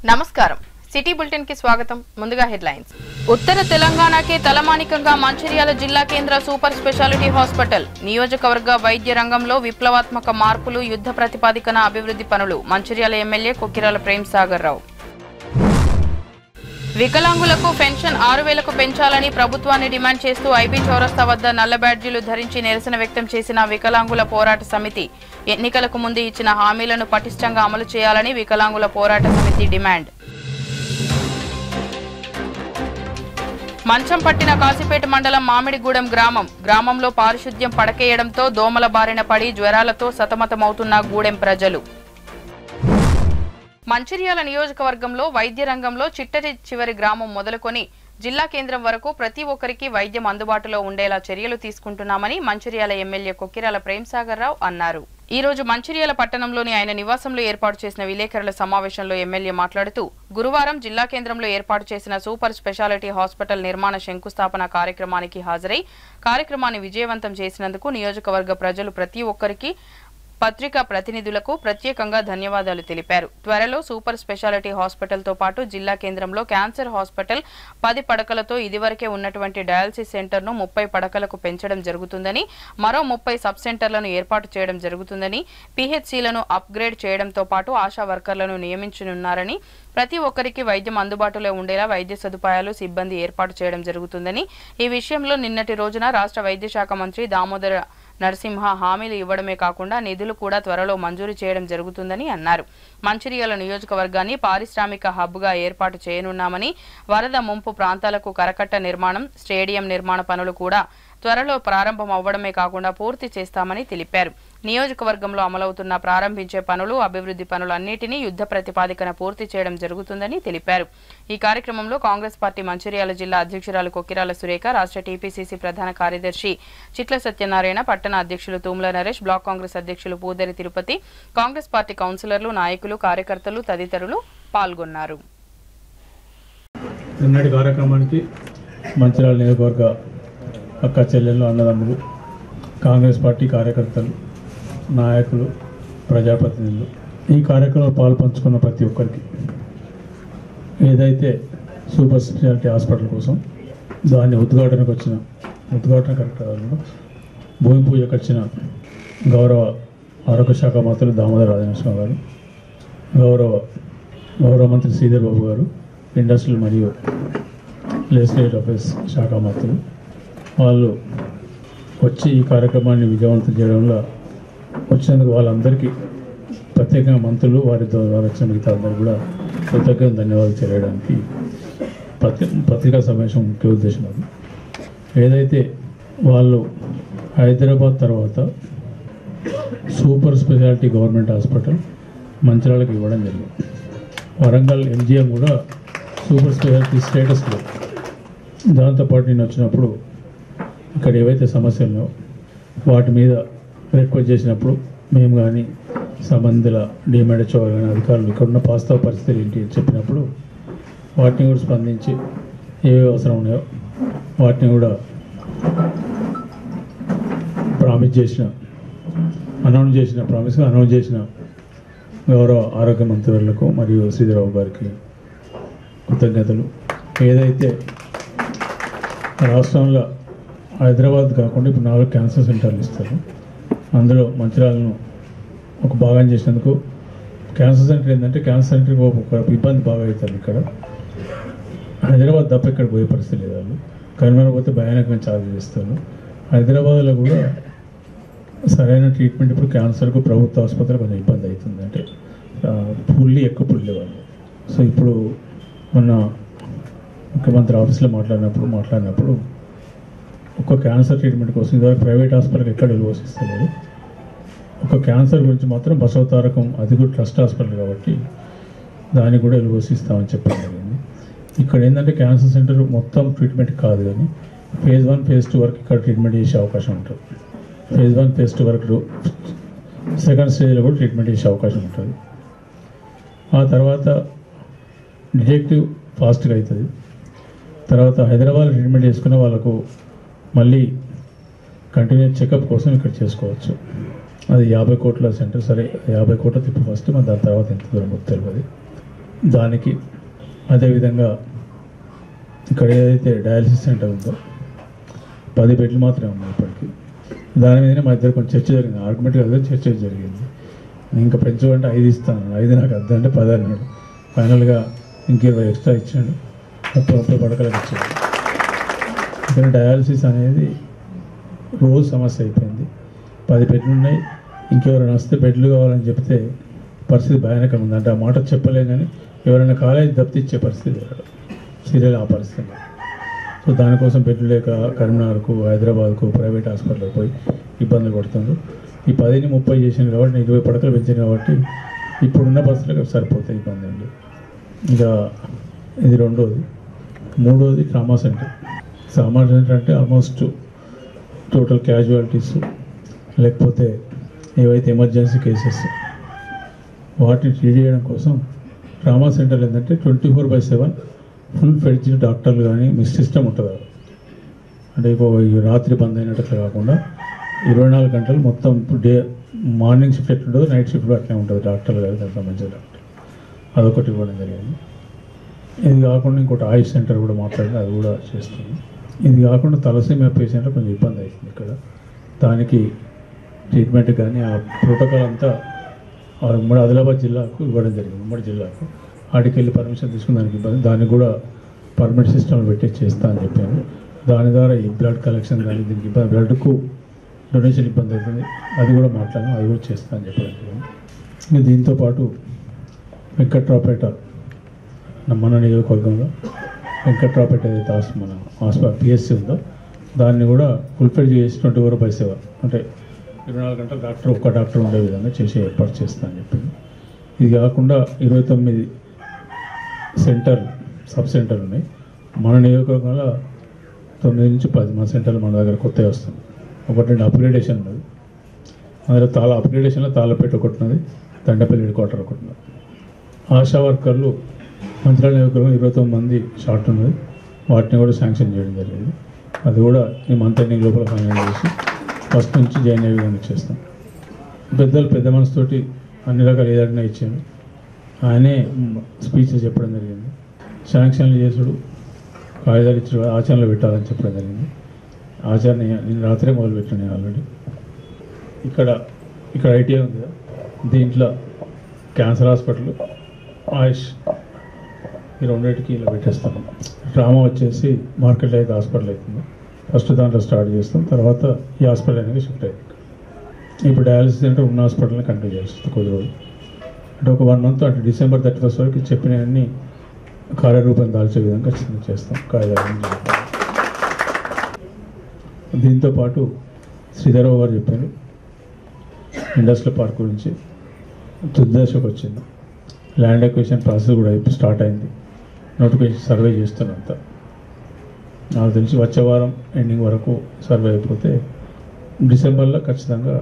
నమస్కారం city bulletin కి స్వాగతం ముందుగా హెడ్లైన్స్ ఉత్తర తెలంగాణకే తలమానికంగా మంచిర్యాల జిల్లా కేంద్ర సూపర్ స్పెషాలిటీ హాస్పిటల్ నియోజకవర్గ వైద్య రంగంలో విప్లవాత్మక మార్పులు యుద్ధ ప్రతిపాదికన అభివృద్ధి పనులు మంచిర్యాల ఎమ్మెల్యే కొక్కిరాల ప్రేమ్ సాగర్ రావు వికలాంగులకు పెన్షన్ 6000కు పెంచాలని ప్రభుత్వాన్ని డిమాండ్ చేస్తూ ఐబీ చౌరస్తా వద్ద నల్ల బ్యాడ్జీలు ధరించి నిరసన వ్యక్తం చేసిన వికలాంగుల పోరాట సమితి ఎన్నికలకు ముందు ఇచ్చిన హామీలను పటిష్టంగా అమలు చేయాలని వికలాంగుల పోరాట సమితి డిమాండ్ మంచం పట్టిన కాశీపేట మండలం మామిడిగూడెం గ్రామంలో పారిశుద్ధ్యం పడకేయడంతో దోమల బారిన పడి జ్వరాలతో సతమతమవుతున్న గూడెం ప్రజలు మంచిర్యాల నియోజకవర్గంలో వైద్య రంగంలో చివరి గ్రామం మొదలుకొని జిల్లా కేంద్రం వరకు ప్రతి ఒక్కరికి వైద్యం అందుబాటులో ఉండేలా చర్యలు తీసుకుంటున్నామని మంచిర్యాల ఎమ్మెల్యే కొక్కిరాల ప్రేమ్ సాగర్ రావు అన్నారు. ఈ రోజు మంచిర్యాల పట్టణంలోని ఆయన నివాసంలో ఏర్పాటు చేసిన విలేకరుల సమావేశంలో ఎమ్మెల్యే మాట్లాడుతూ గురువారం జిల్లా కేంద్రంలో ఏర్పాటు చేసిన సూపర్ స్పెషాలిటీ హాస్పిటల్ నిర్మాణ శంకుస్థాపన కార్యక్రమానికి హాజరై కార్యక్రమాన్ని విజయవంతం చేసినందుకు నియోజకవర్గ ప్రజలు ప్రతి ఒక్కరికి పత్రికా ప్రతినిధులకు ప్రత్యేకంగా ధన్యవాదాలు తెలిపారు. త్వరలో సూపర్ స్పెషాలిటీ హాస్పిటల్ తో పాటు జిల్లా కేంద్రంలో క్యాన్సర్ హాస్పిటల్ 10 పడకలతో ఇదివరకే ఉన్నటువంటి డయాలసిస్ సెంటర్ ను 30 పడకలకు పెంచడం జరుగుతుందని, మరో 30 సబ్ సెంటర్లను ఏర్పాటు చేయడం జరుగుతుందని, పిహెచ్సిలను అప్గ్రేడ్ చేయడంతో పాటు ఆశా వర్కర్లను నియమించనున్నారని, ప్రతి ఒక్కరికి వైద్యం అందుబాటులో ఉండేలా వైద్య సదుపాయాలు సిబ్బంది ఏర్పాటు చేయడం జరుగుతుందని, ఈ విషయంలో నిన్నటి రోజున రాష్ట్ర వైద్య శాఖ మంత్రి దామోదర నరసింహ హామీలు ఇవ్వడమే కాకుండా నిధులు కూడా త్వరలో మంజూరు చేయడం జరుగుతుందని అన్నారు. మంచిర్యాల నియోజకవర్గాన్ని పారిశ్రామిక హబ్గా ఏర్పాటు చేయనున్నామని, వరద ముంపు ప్రాంతాలకు కరకట్ట నిర్మాణం, స్టేడియం నిర్మాణ పనులు కూడా త్వరలో ప్రారంభం అవ్వడమే కాకుండా పూర్తి చేస్తామని తెలిపారు. నియోజకవర్గంలో అమలవుతున్న ప్రారంభించే పనులు, అభివృద్ధి పనులన్నిటినీ యుద్ధ ప్రతిపాదికన పూర్తి చేయడం జరుగుతుందని తెలిపారు. ఈ కార్యక్రమంలో కాంగ్రెస్ పార్టీ మంచిర్యాల జిల్లా అధ్యక్షురాలు కొక్కిరాల సురేఖ, రాష్ట్ర టీపీసీసీ ప్రధాన కార్యదర్శి చిట్ల సత్యనారాయణ, పట్టణ అధ్యక్షులు తూముల నరేష్, బ్లాక్ కాంగ్రెస్ అధ్యక్షులు పూదరి తిరుపతి, కాంగ్రెస్ పార్టీ కౌన్సిలర్లు, నాయకులు, కార్యకర్తలు తదితరులు పాల్గొన్నారు. నిన్నటి కార్యక్రమానికి మంచిర్యాల నియోజకవర్గ అక్క చెల్లెళ్ళు, అన్నదమ్ములు, కాంగ్రెస్ పార్టీ కార్యకర్తలు, నాయకులు, ప్రజాప్రతినిధులు ఈ కార్యక్రమంలో పాల్పంచుకున్న ప్రతి ఒక్కరికి, ఏదైతే సూపర్ స్పెషాలిటీ హాస్పిటల్ కోసం దాన్ని ఉద్ఘాటన కార్యక్రమంలో భూమి పూజకు వచ్చిన గౌరవ ఆరోగ్య శాఖ మంత్రులు దామోదర రాజనరసింహ గారు, గౌరవ మంత్రి శ్రీధర్ బాబు గారు, ఇండస్ట్రియల్ మరియు లెజిస్లేటివ్ అఫైర్స్ శాఖ మంత్రులు వాళ్ళు వచ్చి ఈ కార్యక్రమాన్ని విజయవంతం చేయడంలో వచ్చినందుకు వాళ్ళందరికీ ప్రత్యేకంగా మంత్రులు, వారి ద్వారా వచ్చిన మిగతా అందరూ కూడా కృతజ్ఞత ధన్యవాదాలు తెలియడానికి పత్రికా సమావేశం ముఖ్య ఉద్దేశం. అది ఏదైతే వాళ్ళు హైదరాబాద్ తర్వాత సూపర్ స్పెషాలిటీ గవర్నమెంట్ హాస్పిటల్ మంచిర్యాలకు ఇవ్వడం జరిగింది. వరంగల్ ఎంజిఎం కూడా సూపర్ స్పెషాలిటీ స్టేటస్లో. దాంతోపాటు నేను వచ్చినప్పుడు ఇక్కడ ఏవైతే సమస్యలున్నాయో వాటి మీద రిక్వెస్ట్ చేసినప్పుడు మేము కానీ సంబంధిత డిఎంహెచ్ఓ కానీ అధికారులు ఇక్కడున్న వాస్తవ పరిస్థితులు ఏంటి చెప్పినప్పుడు వాటిని కూడా స్పందించి ఏవే అవసరం ఉన్నాయో వాటిని కూడా అనౌన్స్ చేసిన గౌరవ ఆరోగ్య మంత్రులకు మరియు శ్రీధరరావు గారికి కృతజ్ఞతలు. ఏదైతే రాష్ట్రంలో హైదరాబాద్ కాకుండా ఇప్పుడు 4 క్యాన్సర్ సెంటర్లు ఇస్తారు, అందులో మంచిర్యాలను ఒక భాగం చేసినందుకు. క్యాన్సర్ సెంటర్ ఏంటంటే క్యాన్సర్ సెంటర్కి ఒక ఇబ్బంది బాగా అవుతుంది. ఇక్కడ హైదరాబాద్ తప్ప ఇక్కడ పోయే పరిస్థితి లేదు. వాళ్ళు కరీంనగర్ పోతే భయానకంగా ఛార్జ్ చేస్తారు. హైదరాబాద్లో కూడా సరైన ట్రీట్మెంట్ ఇప్పుడు క్యాన్సర్కు ప్రభుత్వ ఆసుపత్రిలో కొంచెం ఇబ్బంది అవుతుంది. అంటే ఎక్కువ పుల్లి వాళ్ళు. సో ఇప్పుడు మొన్న ముఖ్యమంత్రి ఆఫీస్లో మాట్లాడినప్పుడు ఒక క్యాన్సర్ ట్రీట్మెంట్ కోసం ఇదివరకు ప్రైవేట్ హాస్పిటల్కి ఎక్కడ ఎలువసిస్తలేదు. ఒక క్యాన్సర్ గురించి మాత్రం బసవతారకం, అది కూడా ట్రస్ట్ హాస్పిటల్ కాబట్టి దానికి కూడా ఎలువసిస్తామని చెప్పడం జరిగింది. ఇక్కడ ఏంటంటే క్యాన్సర్ సెంటర్ మొత్తం ట్రీట్మెంట్ కాదు, కానీ phase 1, phase 2 వరకు ఇక్కడ ట్రీట్మెంట్ చేసే అవకాశం ఉంటుంది. phase 1, phase 2 వరకు సెకండ్ స్టేజ్లో కూడా ట్రీట్మెంట్ చేసే అవకాశం ఉంటుంది. ఆ తర్వాత డిటెక్టివ్ ఫాస్ట్గా అవుతుంది. తర్వాత హైదరాబాద్ ట్రీట్మెంట్ చేసుకునే వాళ్ళకు మళ్ళీ కంటిన్యూస్ చెకప్ కోసం ఇక్కడ చేసుకోవచ్చు. అది 50 కోట్ల సెంటర్. సరే 50 కోట్ల తిప్పు ఫస్ట్, మరి దాని తర్వాత ఎంత దూరం తెలియదు. దానికి అదేవిధంగా ఇక్కడ ఏదైతే డయాలసిస్ సెంటర్ ఉందో 10 బెడ్లు మాత్రమే ఉన్నాయి ఇప్పటికి. దాని మీదనే మా ఇద్దరు కొంచెం చర్చ జరిగింది, ఆర్గ్యుమెంట్ కాదు చర్చ జరిగింది. ఇంకా పెంచమంటే 5 ఇస్తాను, 5 నాకు అర్థం అంటే 10 అన్నాడు. ఫైనల్గా ఇంక 20 ఎక్స్ట్రా ఇచ్చాడు, 30 పడకలకు ఇచ్చాడు. ఇక్కడ డయాలసిస్ అనేది రోజు సమస్య అయిపోయింది. 10 బెడ్లు ఉన్నాయి, ఇంకెవరైనా వస్తే బెడ్లు కావాలని చెప్తే పరిస్థితి భయానకంగా ఉంది. అంటే ఆ మాట చెప్పలేం, కానీ ఎవరైనా కాలేజ్ దప్తిచ్చే పరిస్థితి సీరియల్ ఆ పరిస్థితి. సో దానికోసం బెడ్లు లేక కరీంనగర్కు, హైదరాబాద్కు, ప్రైవేట్ హాస్పిటల్కి పోయి ఇబ్బందులు పడుతుంది. ఈ 10ని 30 చేసాను కాబట్టి, నేను 20 పడకలు పెంచాను కాబట్టి ఇప్పుడున్న పరిస్థితులకు సరిపోతాయి, ఇబ్బంది అండి. ఇక ఇది రెండోది. మూడోది ట్రామా సెంటర్. ట్రామా సెంటర్ అంటే ఆల్మోస్ట్ టోటల్ క్యాజువాలిటీస్ లేకపోతే ఏవైతే ఎమర్జెన్సీ కేసెస్ వాటిని ట్రీట్ చేయడం కోసం ట్రామా సెంటర్ ఏంటంటే 24/7 ఫుల్ ఫెడ్జ్డ్ డాక్టర్లు కానీ మీ సిస్టమ్ ఉంటుంది. అంటే ఇప్పుడు రాత్రి బంద్ అయినట్లు కాకుండా 24 గంటలు మొత్తం డే, మార్నింగ్ షిఫ్ట్ ఎట్లుంటుందో నైట్ షిఫ్ట్ అట్లే ఉంటుంది. డాక్టర్లు కానీ దానికి సంబంధించిన డాక్టర్ అదొకటి ఇవ్వడం జరిగింది. ఇది కాకుండా ఇంకోటి ఆయుష్ సెంటర్ కూడా మాట్లాడింది, అది కూడా చేస్తుంది. ఇది కాకుండా తలసీమియా పేషెంట్లు కొంచెం ఇబ్బంది అవుతుంది ఇక్కడ. దానికి ట్రీట్మెంట్ కానీ ఆ ప్రోటోకాల్ అంతా ఉమ్మడి ఆదిలాబాద్ జిల్లాకు ఇవ్వడం జరిగింది. ఉమ్మడి జిల్లాకు ఆడికి వెళ్ళి పర్మిషన్ తీసుకుని దానికి ఇబ్బంది, దానికి కూడా పర్మనెంట్ సిస్టమ్ పెట్టి చేస్తా అని చెప్పాను. దాని ద్వారా ఈ బ్లడ్ కలెక్షన్ కానీ దీనికి ఇబ్బంది, బ్లడ్కు డొనేషన్ ఇబ్బంది అవుతుంది, అది కూడా మాట్లాడాను, అది కూడా చేస్తా అని చెప్పడం జరిగింది. ఇంకా దీంతోపాటు వెంకట్రావుపేట మన నియోజకవర్గంలో వెంకట్రావుపేట ఏదైతే మన హాస్పిటల్ పిఎస్సి ఉందో దాన్ని కూడా ఫుల్ఫిల్ చేసి 24/7 అంటే 24 గంటలు ఒక్క డాక్టర్ ఉండే విధంగా చేసే ఏర్పాటు చేస్తా అని చెప్పింది. ఇది కాకుండా 29 సెంటర్ సబ్ సెంటర్లు ఉన్నాయి. మన నియోజకవర్గంలో 9 నుంచి 10 మన సెంటర్లు మన దగ్గర కొత్తగా వస్తుంది. ఒకటి 2 అప్గ్రేడేషన్ ఉన్నది, అందులో అప్గ్రేడేషన్లో తాళ్ళపేట ఒకటి ఉన్నది, దండపల్లి హెడ్ క్వార్టర్ ఒకటి ఉన్నది. ఆశా వర్కర్లు మంత్రాల నియోజకవర్గం 29 మంది షార్ట్ ఉన్నది, వాటిని కూడా శాంక్షన్ చేయడం జరిగింది. అది కూడా ఈ మంత్ ఎండింగ్ లోపల ఫైనల్ చేసి ఫస్ట్ నుంచి జాయిన్ అయ్యే విధంగా చేస్తాం. పెద్ద మనసుతోటి అన్ని రకాల ఏదైనా ఇచ్చాము. ఆయనే స్పీచెస్ చెప్పడం జరిగింది, శాంక్షన్లు చేసుడు, కాగితాలు ఇచ్చిన ఆచరణలో పెట్టాలని చెప్పడం జరిగింది. ఆచరణ నేను రాత్రే మొదలుపెట్టాను ఆల్రెడీ. ఇక్కడ ఐటీఐ ఉంది కదా, దీంట్లో క్యాన్సర్ హాస్పిటల్, ఆయుష్ ఈ రెండింటికి ఇలా పెట్టేస్తాము. ట్రామా వచ్చేసి మార్కెట్ అయితే హాస్పిటల్ అవుతుంది, ఫస్ట్ దాంట్లో స్టార్ట్ చేస్తాం, తర్వాత ఈ హాస్పిటల్ అనేది షిఫ్ట్ అవుతుంది. ఇప్పుడు డయాలసిస్ సెంటర్ ఉన్న హాస్పిటల్ని కంటిన్యూ చేస్తుంది కొద్ది రోజులు. అంటే ఒక 1 మంత్ అంటే December 31 వరకు చెప్పినవన్నీ కార్యరూపం దాల్చే విధంగా ఖచ్చితంగా చేస్తాం. కాగితాలు దీంతోపాటు శ్రీధరరావు గారు చెప్పారు ఇండస్ట్రియల్ పార్క్ గురించి తుదిదశకు వచ్చింది. ల్యాండ్ ఎక్విజిషన్ ప్రాసెస్ కూడా స్టార్ట్ అయింది, నోటిఫికేషన్ సర్వే చేస్తున్నంత నాకు తెలిసి వచ్చే వారం ఎండింగ్ వరకు సర్వే అయిపోతే డిసెంబర్లో ఖచ్చితంగా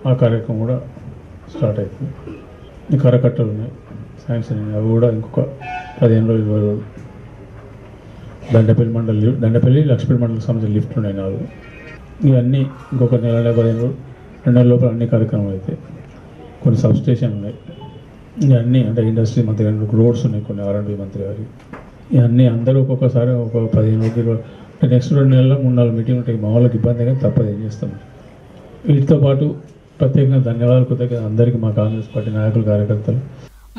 ఆ కార్యక్రమం కూడా స్టార్ట్ అవుతుంది. ఈ కరకట్టలు ఉన్నాయి శాంక్షన్, అవి కూడా ఇంకొక 15 రోజులు 20 రోజులు. దండపల్లి లక్ష్మీ మండలికి సంబంధించిన లిఫ్ట్లు ఉన్నాయి 4. ఇవన్నీ ఇంకొక నెల 15 రోజులు 2 నెలల లోపల అన్ని కార్యక్రమాలు అయితే. కొన్ని సబ్స్టేషన్ ఉన్నాయి, ఇవన్నీ అంటే ఇండస్ట్రీ మంత్రి గారి రోడ్స్ ఉన్నాయి, కొన్ని R&D మంత్రి గారి, ఇవన్నీ అందరూ ఒక్కొక్కసారి ఒక 15 రోజులు అంటే నెక్స్ట్ 2 నెలల్లో 3-4 మీటింగ్ ఉంటాయి. మా వాళ్ళకి ఇబ్బంది కానీ తప్పదు, ఏం చేస్తాం. వీటితో పాటు ప్రత్యేకంగా ధన్యవాదాలు కృతజ్ఞతలు అందరికీ, మా కాంగ్రెస్ పార్టీ నాయకులు, కార్యకర్తలు.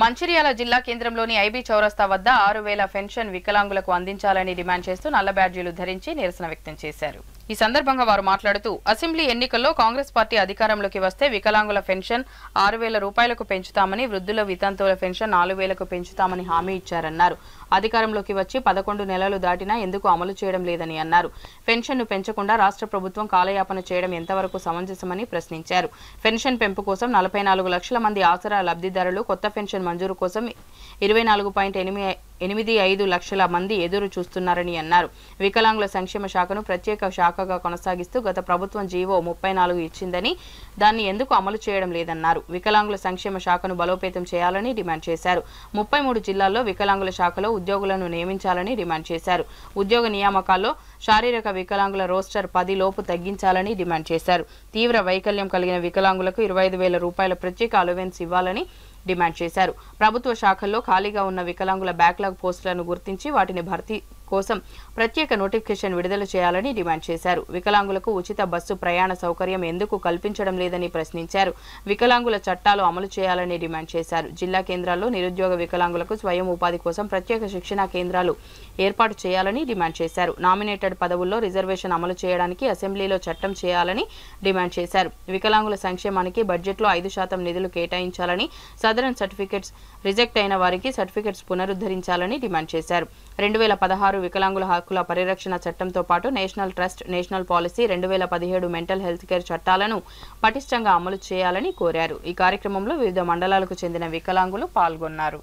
మంచిర్యాల జిల్లా కేంద్రంలోని ఐబీ చౌరస్తా వద్ద 6,000 పెన్షన్ వికలాంగులకు అందించాలని డిమాండ్ చేస్తూ నల్ల బ్యాడ్జీలు ధరించి నిరసన వ్యక్తం చేశారు. ఈ సందర్భంగా వారు మాట్లాడుతూ అసెంబ్లీ ఎన్నికల్లో కాంగ్రెస్ పార్టీ అధికారంలోకి వస్తే వికలాంగుల పెన్షన్ 6,000 రూపాయలకు పెంచుతామని, వృద్ధుల వితంతువుల పెన్షన్ 4,000కు పెంచుతామని హామీ ఇచ్చారన్నారు. అధికారంలోకి వచ్చి 11 నెలలు దాటినా ఎందుకు అమలు చేయడం లేదని అన్నారు. పెన్షన్ను పెంచకుండా రాష్ట్ర ప్రభుత్వం కాలయాపన చేయడం ఎంతవరకు సమంజసమని ప్రశ్నించారు. పెన్షన్ పెంపు కోసం 44 లక్షల మంది ఆసరా లబ్ధిదారులు, కొత్త పెన్షన్ మంజూరు కోసం 24.85 లక్షల మంది ఎదురు చూస్తున్నారని అన్నారు. వికలాంగుల సంక్షేమ శాఖను ప్రత్యేక శాఖగా కొనసాగిస్తూ గత ప్రభుత్వం జీవో 34 ఇచ్చిందని, దాన్ని ఎందుకు అమలు చేయడం లేదన్నారు. వికలాంగుల సంక్షేమ శాఖను బలోపేతం చేయాలని డిమాండ్ చేశారు. 33 జిల్లాల్లో వికలాంగుల శాఖలో ఉద్యోగులను నియమించాలని డిమాండ్ చేశారు. ఉద్యోగ నియామకాల్లో శారీరక వికలాంగుల రోస్టర్ 10 లోపు తగ్గించాలని డిమాండ్ చేశారు. తీవ్ర వైకల్యం కలిగిన వికలాంగులకు 25,000 రూపాయల ప్రత్యేక అలవెన్స్ ఇవ్వాలని, డిమాండ్ చేశారు. ప్రభుత్వ శాఖల్లో ఖాళీగా ఉన్న వికలాంగుల బ్యాక్లాగ్ పోస్టులను గుర్తించి వాటిని భర్తీ కోసం ప్రత్యేక నోటిఫికేషన్ విడుదల చేయాలని డిమాండ్ చేశారు. వికలాంగులకు ఉచిత బస్సు ప్రయాణ సౌకర్యం ఎందుకు కల్పించడం లేదని ప్రశ్నించారు. వికలాంగుల చట్టాలు అమలు చేయాలని డిమాండ్ చేశారు. జిల్లా కేంద్రాల్లో నిరుద్యోగ వికలాంగులకు స్వయం ఉపాధి కోసం ప్రత్యేక శిక్షణా కేంద్రాలు ఏర్పాటు చేయాలని డిమాండ్ చేశారు. నామినేటెడ్ పదవుల్లో రిజర్వేషన్ అమలు చేయడానికి అసెంబ్లీలో చట్టం చేయాలని డిమాండ్ చేశారు. వికలాంగుల సంక్షేమానికి బడ్జెట్లో 5% నిధులు కేటాయించాలని, సదరన్ సర్టిఫికెట్స్ రిజెక్ట్ అయిన వారికి సర్టిఫికెట్స్ పునరుద్ధరించాలని డిమాండ్ చేశారు. 2016 వికలాంగుల హక్కుల పరిరక్షణ చట్టంతో పాటు national trust, national policy, 2017 mental health care చట్టాలను పటిష్టంగా అమలు చేయాలని కోరారు. ఈ కార్యక్రమంలో వివిధ మండలాలకు చెందిన వికలాంగులు పాల్గొన్నారు.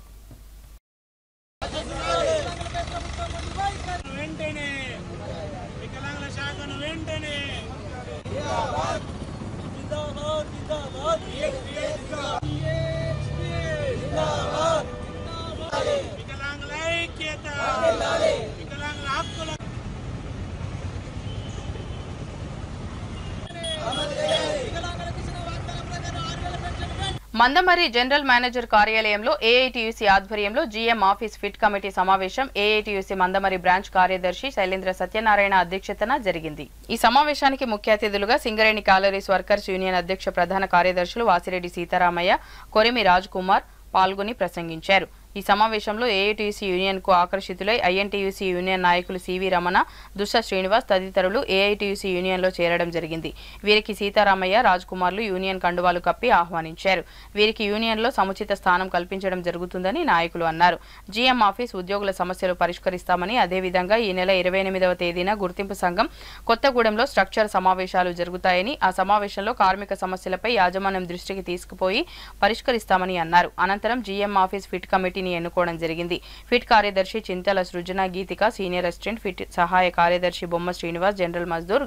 మందమర్రి జనరల్ మేనేజర్ కార్యాలయంలో ఏఐటీయూసీ ఆధ్వర్యంలో జీఎం ఆఫీస్ ఫిట్ కమిటీ సమావేశం ఏఐటీయూసీ మందమర్రి బ్రాంచ్ కార్యదర్శి శైలేంద్ర సత్యనారాయణ అధ్యక్షతన జరిగింది. ఈ సమావేశానికి ముఖ్య అతిథులుగా సింగరేణి కాలరీస్ వర్కర్స్ యూనియన్ అధ్యక్ష ప్రధాన కార్యదర్శులు వాసిరెడ్డి సీతారామయ్య, కొరిమి రాజ్ కుమార్ పాల్గొని ప్రసంగించారు. ఈ సమావేశంలో ఏఐటీయూసీ యూనియన్ కు ఆకర్షితులై ఐఎన్టీయూసీ యూనియన్ నాయకులు సివి రమణ, దుస్స శ్రీనివాస్ తదితరులు ఏఐటీయూసీ యూనియన్ లో చేరడం జరిగింది. వీరికి సీతారామయ్య, రాజ్ కుమార్లు యూనియన్ కండువాలు కప్పి ఆహ్వానించారు. వీరికి యూనియన్ లో సముచిత స్థానం కల్పించడం జరుగుతుందని నాయకులు అన్నారు. జీఎం ఆఫీస్ ఉద్యోగుల సమస్యలు పరిష్కరిస్తామని, అదేవిధంగా ఈ నెల 28వ తేదీన గుర్తింపు సంఘం కొత్తగూడెంలో స్ట్రక్చర్ సమావేశాలు జరుగుతాయని, ఆ సమావేశంలో కార్మిక సమస్యలపై యాజమాన్యం దృష్టికి తీసుకుపోయి పరిష్కరిస్తామని అన్నారు. అనంతరం జీఎం ఆఫీస్ ఫిట్ కమిటీ ఎన్నుకోవడం జరిగింది. ఫిట్ కార్యదర్శి చింతల సృజన గీతిక, సీనియర్ అసిస్టెంట్ ఫిట్ సహాయ కార్యదర్శి బొమ్మ శ్రీనివాస్, జనరల్ మజ్దూర్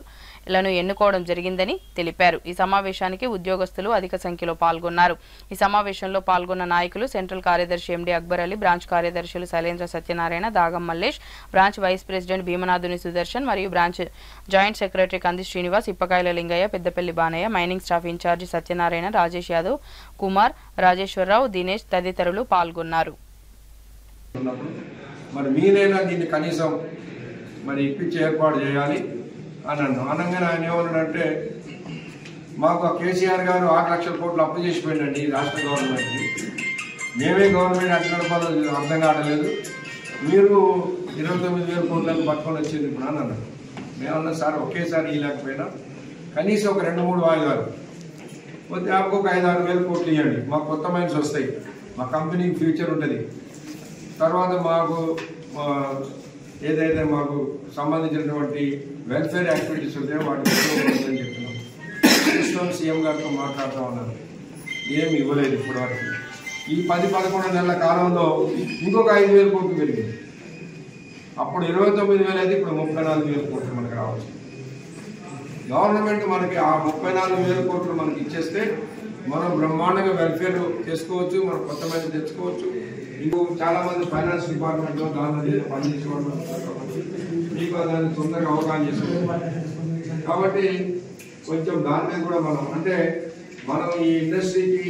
లను ఎన్నుకోవడం జరిగిందని తెలిపారు. ఈ సమావేశానికి ఉద్యోగస్తులు అధిక సంఖ్యలో పాల్గొన్నారు. ఈ సమావేశంలో పాల్గొన్న నాయకులు సెంట్రల్ కార్యదర్శి ఎండి అక్బర్ అలీ, బ్రాంచ్ కార్యదర్శులు Shailendra Satyanarayana, Dagam Mallesh, branch vice president Bheemanathuni Sudarshan మరియు branch joint secretary Kandi Srinivas, Ippakayala Lingaiah, Peddapalli Banaiah, mining staff in charge Satyanarayana, Rajesh Yadav, Kumar, Rajeshwararao, Dinesh తదితరులు పాల్గొన్నారు. మరి మీరైనా దీన్ని కనీసం మరి ఇప్పించి ఏర్పాటు చేయాలి అని అనగానే ఆయన ఏమన్నాడంటే, మాకు కేసీఆర్ గారు 6 లక్షల కోట్లు అప్పు చేసిపోయిందండి ఈ రాష్ట్ర గవర్నమెంట్కి, మేమే గవర్నమెంట్ అడ్డగడపాలో అర్థం కావట్లేదు, మీరు 29,000 కోట్లను పట్టుకొని వచ్చింది ఇప్పుడు అని అన్నాడు. మేమన్నా సార్ ఒకేసారి ఇవ్వలేకపోయినా కనీసం ఒక 2-3 వాయిదాలు పోతే ఒక 5-6 వేల కోట్లు ఇవ్వండి, మాకు కొత్త మైన్స్ వస్తాయి, మా కంపెనీకి ఫ్యూచర్ ఉంటుంది, తర్వాత మాకు ఏదైతే మాకు సంబంధించినటువంటి వెల్ఫేర్ యాక్టివిటీస్ ఉంటాయో వాటిని చెప్తున్నాం. కృష్ణ సీఎం గారితో మాట్లాడుతూ ఉన్నారు, ఏమి ఇవ్వలేదు ఇప్పటి వరకు. ఈ 10-11 నెలల కాలంలో ఇంకొక 5,000 కోట్లు పెరిగింది. అప్పుడు 29,000 అయితే ఇప్పుడు 34,000 కోట్లు మనకు రావచ్చు. గవర్నమెంట్ మనకి ఆ 34,000 కోట్లు మనకి ఇచ్చేస్తే మనం బ్రహ్మాండంగా వెల్ఫేర్ చేసుకోవచ్చు, మనం కొత్త మంది తెచ్చుకోవచ్చు. ఇంకో చాలా మంది ఫైనాన్స్ డిపార్ట్మెంట్లో దాని పనిచేసేవాళ్ళు మీకు దాన్ని తొందరగా అవగాహన చేసుకోవాలి. కాబట్టి కొంచెం దాని మీద కూడా మనం ఈ ఇండస్ట్రీకి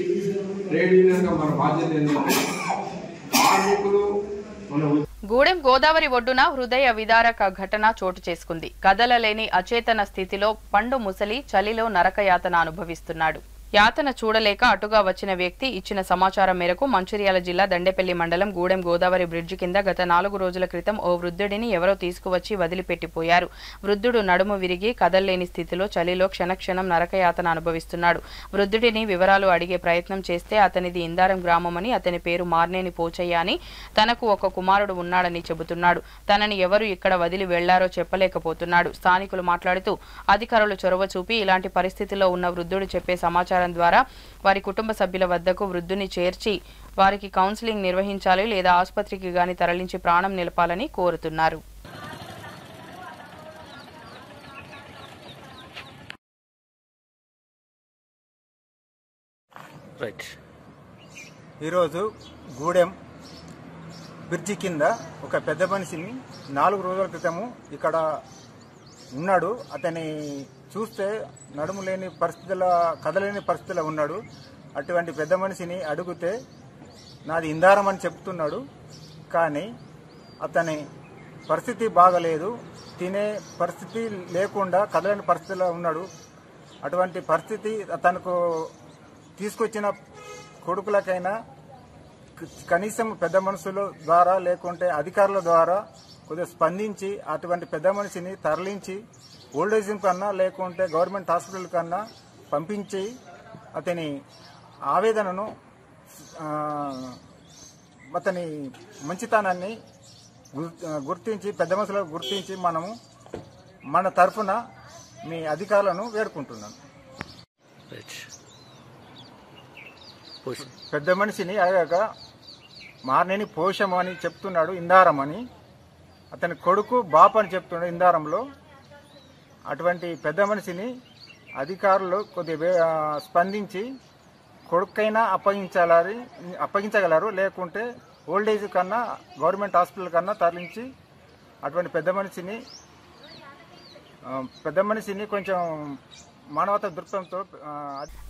ట్రేడ్ యూనియన్గా మన బాధ్యత ఏంటంటే కార్మికులు గూడెం గోదావరి ఒడ్డున హృదయ విదారక ఘటన చోటు చేసుకుంది. కదలలేని అచేతన స్థితిలో పండు ముసలి చలిలో నరకయాతన అనుభవిస్తున్నాడు. యాతన చూడలేక అటుగా వచ్చిన వ్యక్తి ఇచ్చిన సమాచారం మేరకు మంచిర్యాల జిల్లా దండేపల్లి మండలం గూడెం గోదావరి బ్రిడ్జి కింద గత 4 రోజుల క్రితం ఓ వృద్ధుడిని ఎవరో తీసుకువచ్చి వదిలిపెట్టిపోయారు. వృద్ధుడు నడుము విరిగి కదల్లేని స్థితిలో చలిలో క్షణక్షణం నరకయాతన అనుభవిస్తున్నాడు. వృద్ధుడిని వివరాలు అడిగే ప్రయత్నం చేస్తే అతనిది ఇందారం గ్రామమని, అతని పేరు మార్నేని పోచయ్య అని, తనకు ఒక కుమారుడు ఉన్నాడని చెబుతున్నాడు. తనని ఎవరు ఇక్కడ వదిలి వెళ్లారో చెప్పలేకపోతున్నాడు. స్థానికులు మాట్లాడుతూ అధికారులు చొరవ చూపి ఇలాంటి పరిస్థితిలో ఉన్న వృద్ధుడు చెప్పే సమాచారం ద్వారా వారి కుటుంబ సభ్యుల వద్దకు వృద్ధుని చేర్చి వారికి కౌన్సిలింగ్ నిర్వహించాలి లేదా ఆసుపత్రికి గాని తరలించి ప్రాణం నిలపాలని కోరుతున్నారు. ఈరోజు గూడెం బ్రిడ్జి కింద ఒక పెద్ద మనిషిని 4 రోజుల క్రితము ఇక్కడ ఉన్నాడు. అతని చూస్తే నడుము లేని పరిస్థితుల కదలేని పరిస్థితుల్లో ఉన్నాడు. అటువంటి పెద్ద మనిషిని అడిగితే నాది ఇందారం అని చెప్తున్నాడు. కానీ అతని పరిస్థితి బాగలేదు, తినే పరిస్థితి లేకుండా కదలని పరిస్థితిలో ఉన్నాడు. అటువంటి పరిస్థితి తనకు తీసుకొచ్చిన కొడుకులకైనా కనీసం పెద్ద మనుషుల ద్వారా లేకుంటే అధికారుల ద్వారా కొద్దిగా స్పందించి అటువంటి పెద్ద మనిషిని తరలించి ఓల్డేజ్ హోమ్ కన్నా లేకుంటే గవర్నమెంట్ హాస్పిటల్ కన్నా పంపించి అతని ఆవేదనను అతని మంచితనాన్ని గుర్తించి పెద్ద మనుషులకు గుర్తించి మనము మన తరఫున మీ అధికారులను వేడుకుంటున్నాను. పెద్ద మనిషిని అడగక మార్నేని పోషం అని చెప్తున్నాడు, ఇందారం అని. అతని కొడుకు బాపు అని చెప్తున్నాడు ఇందారంలో. అటువంటి పెద్ద మనిషిని అధికారులు కొద్దిగా స్పందించి కొడుకైనా అప్పగించగలరు, లేకుంటే ఓల్డేజ్ కన్నా గవర్నమెంట్ హాస్పిటల్ కన్నా తరలించి అటువంటి పెద్ద మనిషిని కొంచెం మానవతా దృక్పథంతో.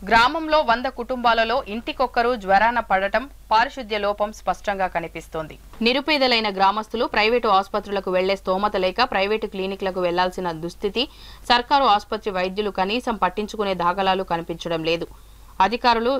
గ్రామంలో 100 కుటుంబాలలో ఇంటికొక్కరు జ్వరాన పడటం, పారిశుద్ధ్య లోపం స్పష్టంగా కనిపిస్తోంది. నిరుపేదలైన గ్రామస్తులు ప్రైవేటు ఆసుపత్రులకు వెళ్లే స్తోమత లేక ప్రైవేటు క్లినిక్లకు వెళ్లాల్సిన దుస్థితి, సర్కారు ఆసుపత్రి వైద్యులు కనీసం పట్టించుకునే దాఖలాలు కనిపించడం లేదు. అధికారులు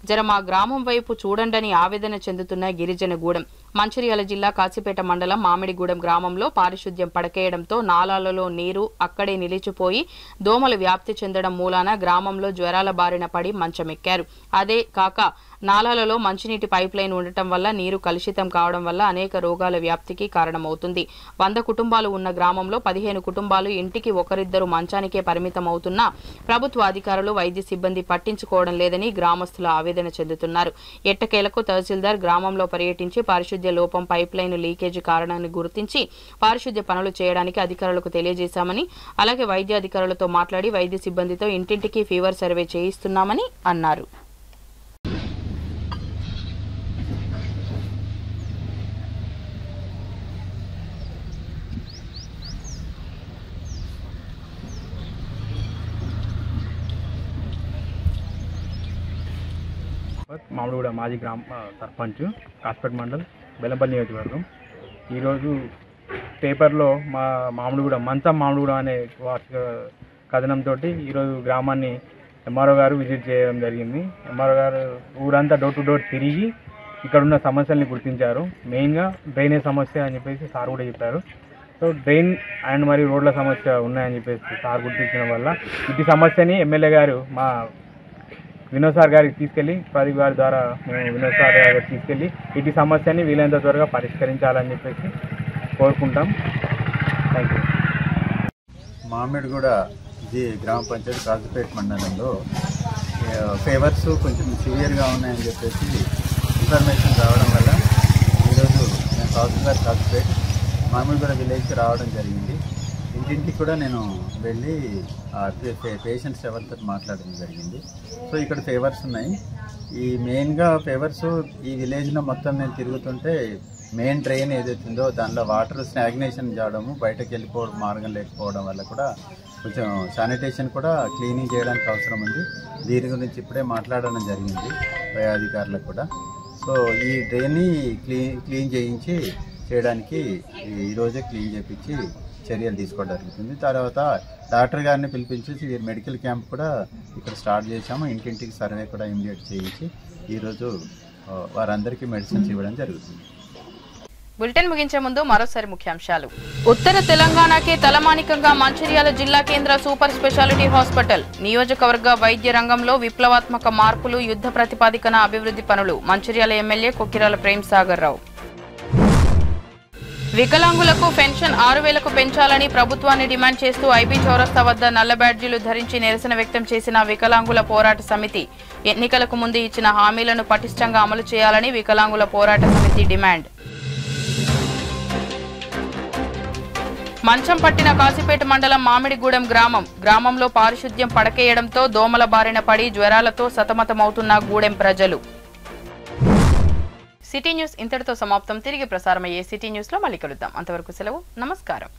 జర మా గ్రామం వైపు చూడండని ఆవేదన చెందుతున్న గిరిజనగూడెం. మంచిర్యాల జిల్లా కాశీపేట మండలం మామిడిగూడెం గ్రామంలో పారిశుద్ధ్యం పడకేయడంతో నాలాలలో నీరు అక్కడే నిలిచిపోయి దోమలు వ్యాప్తి చెందడం మూలాన గ్రామంలో జ్వరాల బారిన పడి మంచమెక్కారు. అదే కాక నాలాలలో మంచినీటి పైప్ లైన్ ఉండటం వల్ల నీరు కలుషితం కావడం వల్ల అనేక రోగాల వ్యాప్తికి కారణమవుతుంది. 100 కుటుంబాలు ఉన్న గ్రామంలో 15 కుటుంబాలు ఇంటికి ఒకరిద్దరు మంచానికే పరిమితం అవుతున్నా ప్రభుత్వ అధికారులు, వైద్య సిబ్బంది పట్టించుకోవడం లేదని గ్రామస్తులు ఆవేదన చెందుతున్నారు. ఎట్టకేలకు తహసీల్దార్ గ్రామంలో పర్యటించి పారిశుద్ధ్య లోపం, పైప్ లైన్ లీకేజీ కారణాన్ని గుర్తించి పారిశుద్ధ్య పనులు చేయడానికి అధికారులకు తెలియజేశామని, అలాగే వైద్య అధికారులతో మాట్లాడి వైద్య సిబ్బందితో ఇంటింటికి ఫీవర్ సర్వే చేయిస్తున్నామని అన్నారు. మామిడిగూడ మాజీ గ్రామ సర్పంచ్, కాశీపేట మండల్, బెల్లంపల్లి నియోజకవర్గం. ఈరోజు పేపర్లో మా మామిడిగూడ మామిడిగూడ అనే వార్షిక కథనంతో ఈరోజు గ్రామాన్ని ఎంఆర్ఓ గారు విజిట్ చేయడం జరిగింది. ఎంఆర్ఓ గారు ఊరంతా డోర్ టు డోర్ తిరిగి ఇక్కడున్న సమస్యల్ని గుర్తించారు. మెయిన్గా డ్రైనేజ్ సమస్య అని చెప్పేసి సార్ కూడా చెప్పారు. సో డ్రైన్ అండ్ మరియు రోడ్ల సమస్య ఉన్నాయని చెప్పేసి సార్ గుర్తించడం వల్ల ఇటు సమస్యని ఎమ్మెల్యే గారు మా వినోద్ సార్ గారికి తీసుకెళ్ళి, ప్రదీప్ గారి ద్వారా మేము వినోద్ సార్ గారికి తీసుకెళ్ళి ఇటు సమస్యని వీలైనంత త్వరగా పరిష్కరించాలని చెప్పేసి కోరుకుంటాం. Thank you. మామిడిగూడ గ్రామ పంచాయతీ కాశీపేట మండలంలో ఫీవర్స్ కొంచెం సివియర్గా ఉన్నాయని చెప్పేసి ఇన్ఫర్మేషన్ రావడం వల్ల ఈరోజు నేను తహసీల్దార్ కాశీపేట మామిడిగూడ విలేజ్కి రావడం జరిగింది. ఇంటింటికి కూడా నేను వెళ్ళి పేషెంట్స్ ఎవరితో మాట్లాడడం జరిగింది. సో ఇక్కడ ఫీవర్స్ ఉన్నాయి. ఈ మెయిన్గా ఫీవర్స్ ఈ విలేజ్లో మొత్తం నేను తిరుగుతుంటే మెయిన్ డ్రైన్ ఏదైతుందో దానిలో వాటర్ స్టాగ్నేషన్ చేయడము, బయటకు వెళ్ళిపోవడం మార్గం లేకపోవడం వల్ల కూడా కొంచెం శానిటేషన్ కూడా క్లీనింగ్ చేయడానికి అవసరం ఉంది. దీని గురించి ఇప్పుడే మాట్లాడడం జరిగింది పై అధికారులకు కూడా. సో ఈ డ్రైన్ని క్లీన్ చేయించి చేయడానికి ఈరోజే క్లీన్ చేయించి చర్యలు తీసుకోవడం జరుగుతుంది. తర్వాత డాక్టర్ గారిని పిలిపించేసి మెడికల్ క్యాంప్ కూడా ఇక్కడ స్టార్ట్ చేశాము. ఇంటింటికి సర్వే కూడా ఇమిడియట్ చేయించి ఈరోజు వారందరికీ మెడిసిన్స్ ఇవ్వడం జరుగుతుంది. బులెటిన్ ముగించే ముందు మరోసారి ముఖ్యాంశాలు. ఉత్తర తెలంగాణకే తలమానికంగా మంచిర్యాల జిల్లా కేంద్ర సూపర్ స్పెషాలిటీ హాస్పిటల్. నియోజకవర్గ వైద్య రంగంలో విప్లవాత్మక మార్పులు, యుద్ధ ప్రతిపాదికన అభివృద్ధి పనులు. మంచిర్యాల ఎమ్మెల్యే కొక్కిరాల ప్రేమ్ సాగర్ రావు. వికలాంగులకు పెన్షన్ 6,000కు పెంచాలని ప్రభుత్వాన్ని డిమాండ్ చేస్తూ ఐబీ చౌరస్తా వద్ద నల్ల బ్యాడ్జీలు ధరించి నిరసన వ్యక్తం చేసిన వికలాంగుల పోరాట సమితి. ఎన్నికలకు ముందు ఇచ్చిన హామీలను పటిష్టంగా అమలు చేయాలని వికలాంగుల పోరాట సమితి డిమాండ్. మంచం పట్టిన కాశీపేట మండలం మామిడిగూడెం గ్రామంలో పారిశుద్ధ్యం పడకేయడంతో దోమల బారిన పడి జ్వరాలతో సతమతమవుతున్న గూడెం ప్రజలు. సిటీ న్యూస్ ఇంతటితో సమాప్తం. తిరిగి ప్రసారమయ్యే సిటీ న్యూస్ లో మళ్ళీ కలుద్దాం. అంతవరకు సెలవు. నమస్కారం.